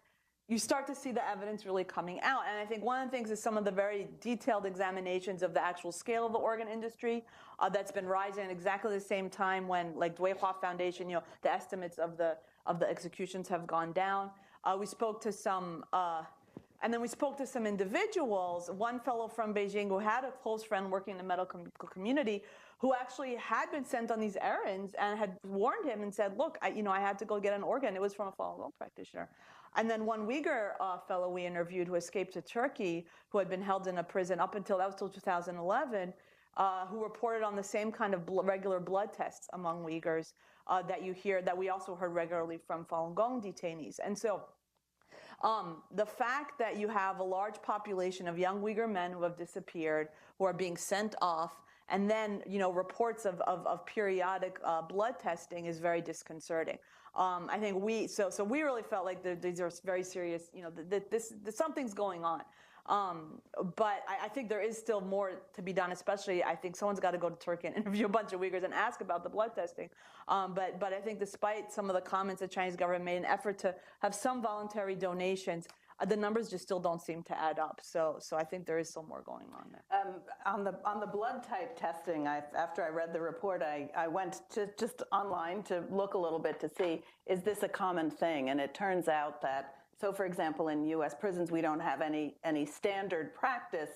you start to see the evidence really coming out. And I think one of the things is some of the very detailed examinations of the actual scale of the organ industry that's been rising at exactly the same time when, like Dui-Hua Foundation, the estimates of the executions have gone down. We spoke to some, and then we spoke to some individuals, one fellow from Beijing who had a close friend working in the medical community who actually had been sent on these errands and had warned him and said, look, I had to go get an organ. It was from a Falun Gong practitioner. And then one Uyghur fellow we interviewed who escaped to Turkey, who had been held in a prison up until, that was till 2011, who reported on the same kind of regular blood tests among Uyghurs that we also heard regularly from Falun Gong detainees. And so the fact that you have a large population of young Uyghur men who have disappeared, who are being sent off, and then reports of periodic blood testing is very disconcerting. I think we really felt like these are very serious. Something's going on. But I think there is still more to be done, especially I think someone's got to go to Turkey and interview a bunch of Uyghurs and ask about the blood testing. But I think despite some of the comments the Chinese government made an effort to have some voluntary donations, the numbers just still don't seem to add up. So I think there is still more going on there. On the blood type testing, after I read the report, I went to just online to look a little bit to see, is this a common thing? And it turns out that, so for example, in U.S. prisons, we don't have any standard practice.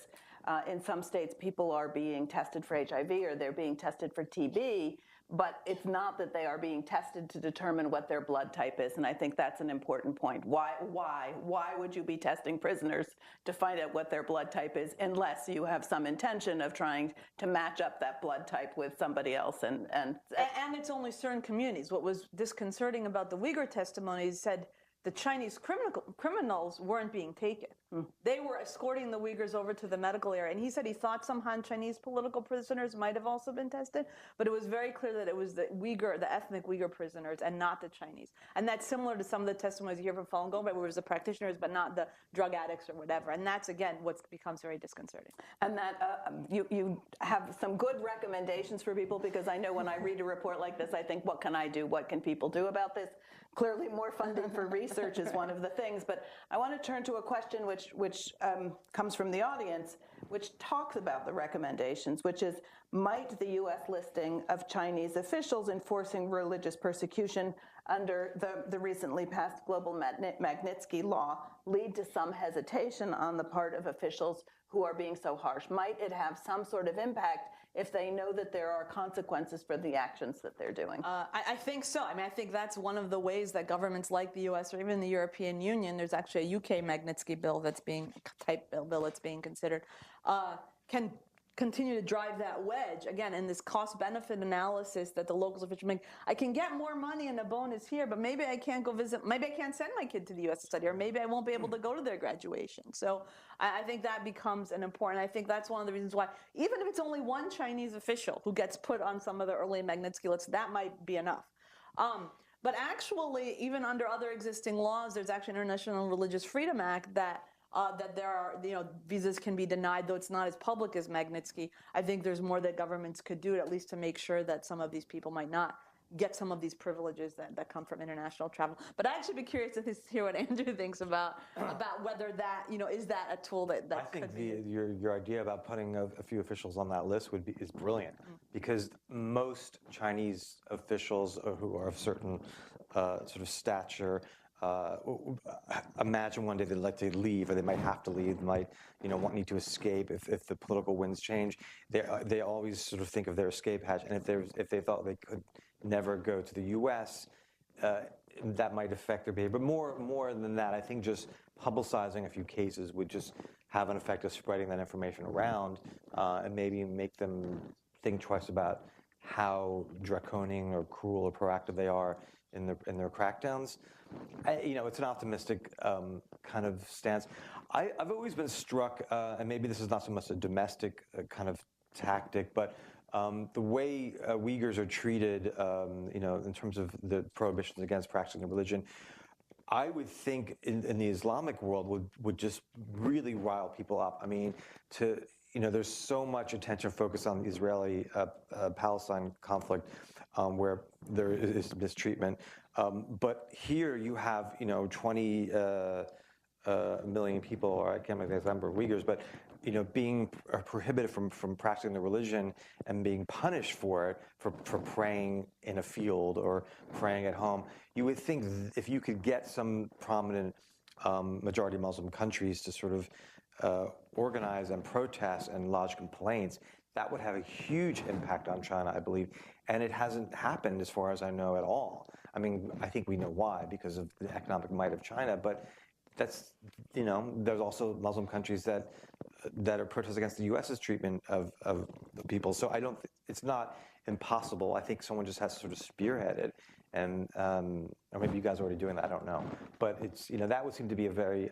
In some states, people are being tested for HIV or they're being tested for TB, but it's not that they are being tested to determine what their blood type is, and I think that's an important point. Why would you be testing prisoners to find out what their blood type is unless you have some intention of trying to match up that blood type with somebody else? And it's only certain communities. What was disconcerting about the Uyghur testimonies said the Chinese criminals weren't being taken. They were escorting the Uyghurs over to the medical area. And he said he thought some Han Chinese political prisoners might have also been tested, but it was very clear that it was the ethnic Uyghur prisoners and not the Chinese. And that's similar to some of the testimonies you hear from Falun Gong, where it was the practitioners, but not the drug addicts or whatever. And that's, again, what becomes very disconcerting. And that you have some good recommendations for people, because I know when I read a report like this, I think, what can I do? What can people do about this? Clearly, more funding for research is one of the things. But I want to turn to a question which comes from the audience, which talks about the recommendations, which is, might the U.S. listing of Chinese officials enforcing religious persecution under the recently passed Global Magnitsky Law lead to some hesitation on the part of officials who are being so harsh? Might it have some sort of impact if they know that there are consequences for the actions that they're doing? I think so. I mean, I think that's one of the ways that governments like the U.S. or even the European Union, there's actually a UK Magnitsky bill that's being considered, can continue to drive that wedge, again, in this cost-benefit analysis that the locals officials make. I can get more money and a bonus here, but maybe I can't go visit, maybe I can't send my kid to the U.S. to study, or maybe I won't be able to go to their graduation. So I think that becomes an important, I think that's one of the reasons why, even if it's only one Chinese official who gets put on some of the early Magnitsky lists, that might be enough. But actually, even under other existing laws, there's actually an International Religious Freedom Act that there are, visas can be denied, though it's not as public as Magnitsky. I think there's more that governments could do, at least to make sure that some of these people might not get some of these privileges that come from international travel. But I'd actually be curious to hear what Andrew thinks about whether that, is that a tool that could be used? Your idea about putting a few officials on that list is brilliant, because most Chinese officials who are of certain sort of stature, imagine one day they'd like to leave, or they might have to leave, they might need to escape if the political winds change. They always sort of think of their escape hatch, and if they thought they could never go to the U.S., that might affect their behavior. But more than that, I think just publicizing a few cases would just have an effect of spreading that information around, and maybe make them think twice about how draconian or cruel or proactive they are in their crackdowns. It's an optimistic kind of stance. I've always been struck, and maybe this is not so much a domestic kind of tactic, but the way Uyghurs are treated, in terms of the prohibitions against practicing their religion, I would think in the Islamic world would just really rile people up. I mean, there's so much attention focused on the Israeli-Palestine conflict, where there is mistreatment. But here you have, 20 million people, or I can't remember the exact number of Uyghurs, but being prohibited from practicing the religion and being punished for it, for praying in a field or praying at home. You would think if you could get some prominent majority Muslim countries to sort of organize and protest and lodge complaints, that would have a huge impact on China, I believe. And it hasn't happened, as far as I know, at all. I mean, I think we know why, because of the economic might of China, but that's, there's also Muslim countries that are protesting against the U.S.'s treatment of the people. So it's not impossible. I think someone just has to sort of spearhead it. And, or maybe you guys are already doing that, I don't know. But it's, that would seem to be a very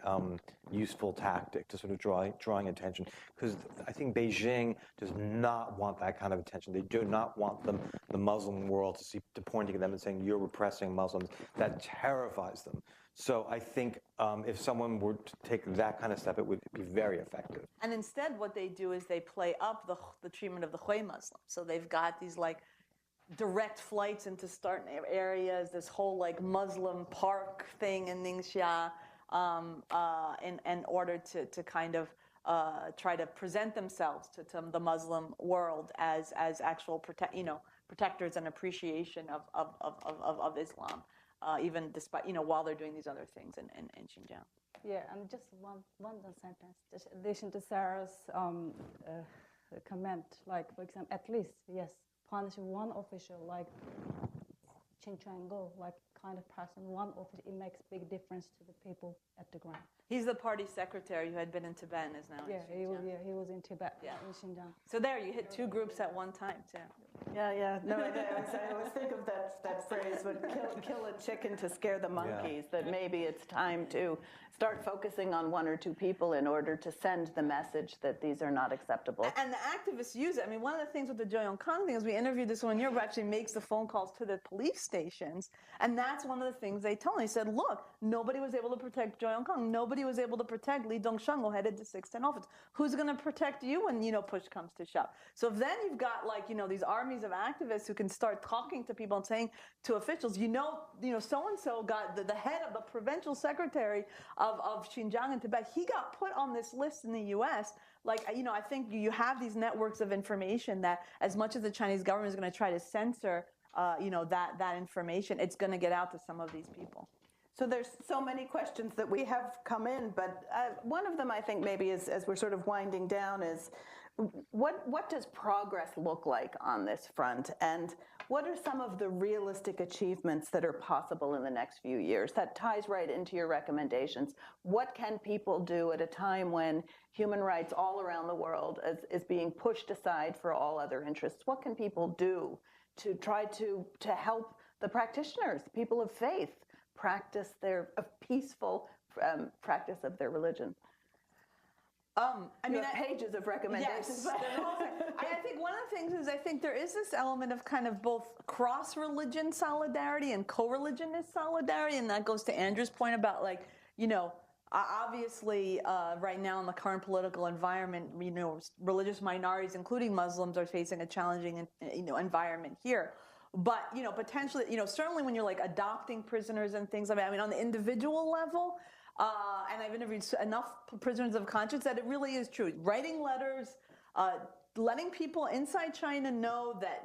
useful tactic to sort of drawing attention. Because I think Beijing does not want that kind of attention. They do not want the Muslim world to pointing at them and saying, you're repressing Muslims. That terrifies them. So I think if someone were to take that kind of step, it would be very effective. And instead, what they do is they play up the treatment of the Hui Muslims. So they've got these direct flights into certain areas, this whole Muslim park thing in Ningxia, in order to kind of try to present themselves to the Muslim world as actual protectors and appreciation of Islam. Even despite, while they're doing these other things in Xinjiang. Yeah, and just one sentence. Just in addition to Sarah's comment, for example, at least, yes, punish one official, like Qin Chuango, kind of person, one official, it makes big difference to the people at the ground. He's the party secretary who had been in Tibet and is now in Xinjiang. He was in Tibet, in Xinjiang. So there, you hit two groups at one time, too. Yeah. No, I always think of that phrase, would kill a chicken to scare the monkeys, that maybe it's time to start focusing on one or two people in order to send the message that these are not acceptable. And the activists use it. I mean, one of the things with the Zhou Yongkang thing is we interviewed this woman in Europe who actually makes the phone calls to the police stations, and that's one of the things they tell me. They said, look, nobody was able to protect Zhou Yongkang. Nobody was able to protect Li Dongsheng, who headed the 610 office. Who's going to protect you when, push comes to shove? So if then you've got, these armies of activists who can start talking to people and saying to officials, so-and-so got the head of the provincial secretary of Xinjiang and Tibet, he got put on this list in the U.S. I think you have these networks of information that as much as the Chinese government is going to try to censor, that information, it's going to get out to some of these people. So there's so many questions that we have come in, but one of them I think maybe is, as we're sort of winding down, is what does progress look like on this front? And what are some of the realistic achievements that are possible in the next few years? That ties right into your recommendations. What can people do at a time when human rights all around the world is being pushed aside for all other interests? What can people do to try to help the practitioners, people of faith, practice their peaceful practice of their religion? Pages of recommendations. Yes, I think one of the things is I think there is this element of kind of both cross-religion solidarity and co-religionist solidarity, and that goes to Andrew's point about obviously right now in the current political environment, religious minorities, including Muslims, are facing a challenging environment here. But, potentially, certainly when you're adopting prisoners and things like that, I mean, on the individual level, and I've interviewed enough prisoners of conscience that it really is true. Writing letters, letting people inside China know that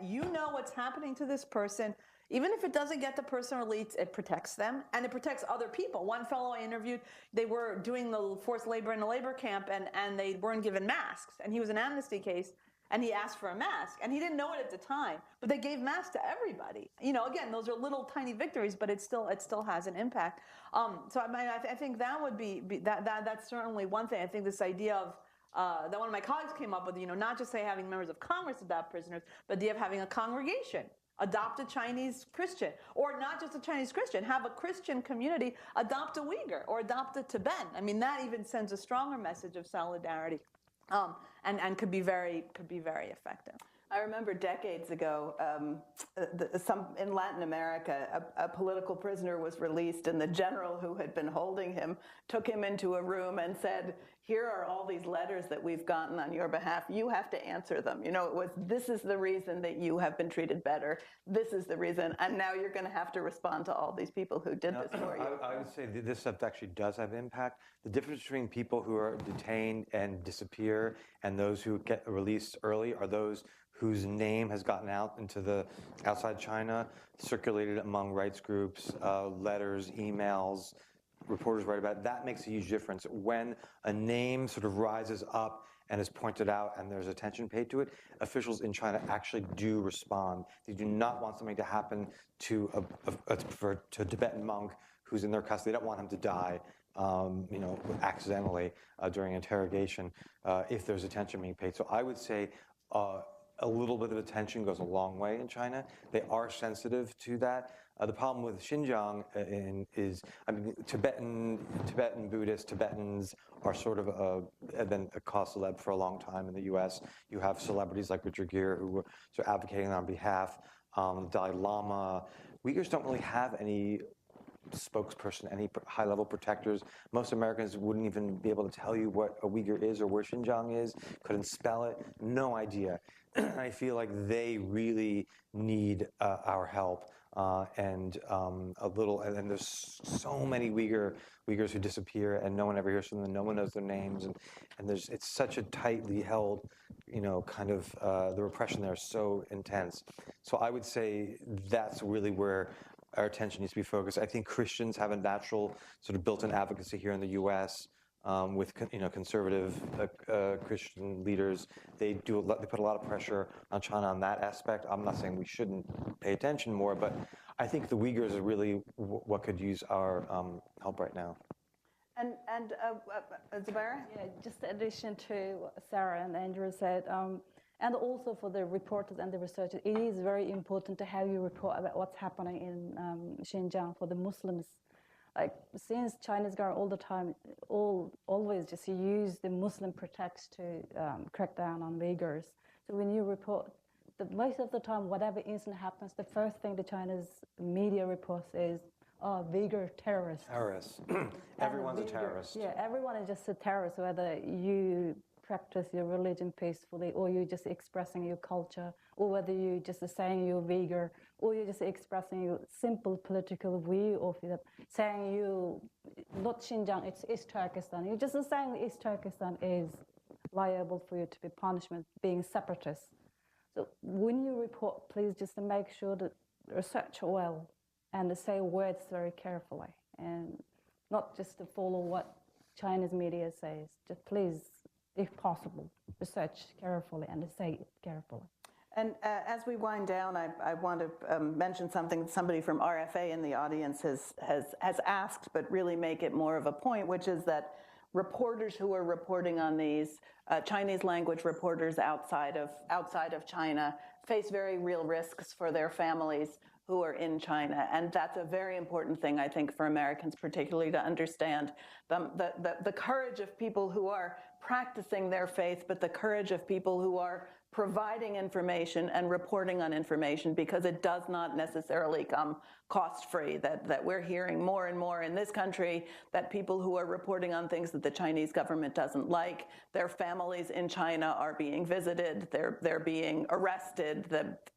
what's happening to this person. Even if it doesn't get the person released, it protects them, and it protects other people. One fellow I interviewed, they were doing the forced labor in a labor camp, and they weren't given masks, and he was an amnesty case. And he asked for a mask, and he didn't know it at the time, but they gave masks to everybody. Again, those are little tiny victories, but it still has an impact. So I think that would be that's certainly one thing. I think this idea of that one of my colleagues came up with, not just having members of Congress adopt prisoners, but the idea of having a congregation adopt a Chinese Christian, or not just a Chinese Christian, have a Christian community adopt a Uyghur or adopt a Tibetan. I mean, that even sends a stronger message of solidarity. And could be very effective. I remember decades ago, in Latin America, a political prisoner was released, and the general who had been holding him took him into a room and said, "Here are all these letters that we've gotten on your behalf. You have to answer them. You know, it was, this is the reason that you have been treated better. This is the reason, and now you're going to have to respond to all these people who did this for you." I would say that this stuff actually does have impact. The difference between people who are detained and disappear and those who get released early are those whose name has gotten out into the outside China, circulated among rights groups, letters, emails, reporters write about it. That makes a huge difference. When a name sort of rises up and is pointed out and there's attention paid to it, officials in China actually do respond. They do not want something to happen to a Tibetan monk who's in their custody. They don't want him to die, accidentally during interrogation if there's attention being paid. So I would say a little bit of attention goes a long way in China. They are sensitive to that. The problem with Xinjiang is, Tibetan Buddhists, Tibetans are sort of have been a cause célèbre for a long time in the U.S. You have celebrities like Richard Gere who were sort of advocating on behalf. Dalai Lama. Uyghurs don't really have any spokesperson, any high-level protectors. Most Americans wouldn't even be able to tell you what a Uyghur is or where Xinjiang is, couldn't spell it, no idea. I feel like they really need our help. And there's so many Uyghurs who disappear and no one ever hears from them, no one knows their names, and it's such a tightly held, the repression there is so intense. So I would say that's really where our attention needs to be focused. I think Christians have a natural sort of built-in advocacy here in the U.S. With conservative Christian leaders. They put a lot of pressure on China on that aspect. I'm not saying we shouldn't pay attention more, but I think the Uyghurs are really what could use our help right now. And Zubaira? Yeah, just in addition to what Sarah and Andrew said, and also for the reporters and the researchers, it is very important to have you report about what's happening in Xinjiang for the Muslims. Like, since China's government all the time, always just use the Muslim pretext to crack down on Uyghurs. So when you report, most of the time, whatever incident happens, the first thing the China's media reports is, Uyghur terrorists. Terrorists. Everyone's a terrorist. Yeah, everyone is just a terrorist, whether you practice your religion peacefully, or you're just expressing your culture, or whether you're just saying you're Uyghur, or you're just expressing your simple political view of it, saying you, not Xinjiang, it's East Turkestan. You're just saying East Turkestan is liable for you to be punishment, being separatist. So when you report, please just make sure that research well and say words very carefully, and not just to follow what Chinese media says. Just please, if possible, research carefully and say it carefully. And as we wind down, I want to mention something somebody from RFA in the audience has asked, but really make it more of a point, which is that reporters who are reporting on these, Chinese language reporters outside of China, face very real risks for their families who are in China. And that's a very important thing, I think, for Americans particularly to understand. The courage of people who are practicing their faith, but the courage of people who are providing information and reporting on information, because it does not necessarily come cost-free, that we're hearing more and more in this country that people who are reporting on things that the Chinese government doesn't like, their families in China are being visited, they're being arrested,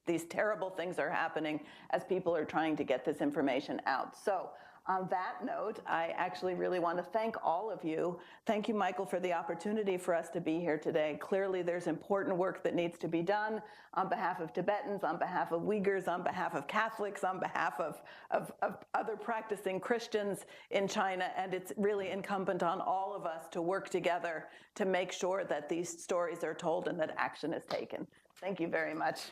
these terrible things are happening as people are trying to get this information out. So on that note, I actually really want to thank all of you. Thank you, Michael, for the opportunity for us to be here today. Clearly, there's important work that needs to be done on behalf of Tibetans, on behalf of Uyghurs, on behalf of Catholics, on behalf of other practicing Christians in China, and it's really incumbent on all of us to work together to make sure that these stories are told and that action is taken. Thank you very much.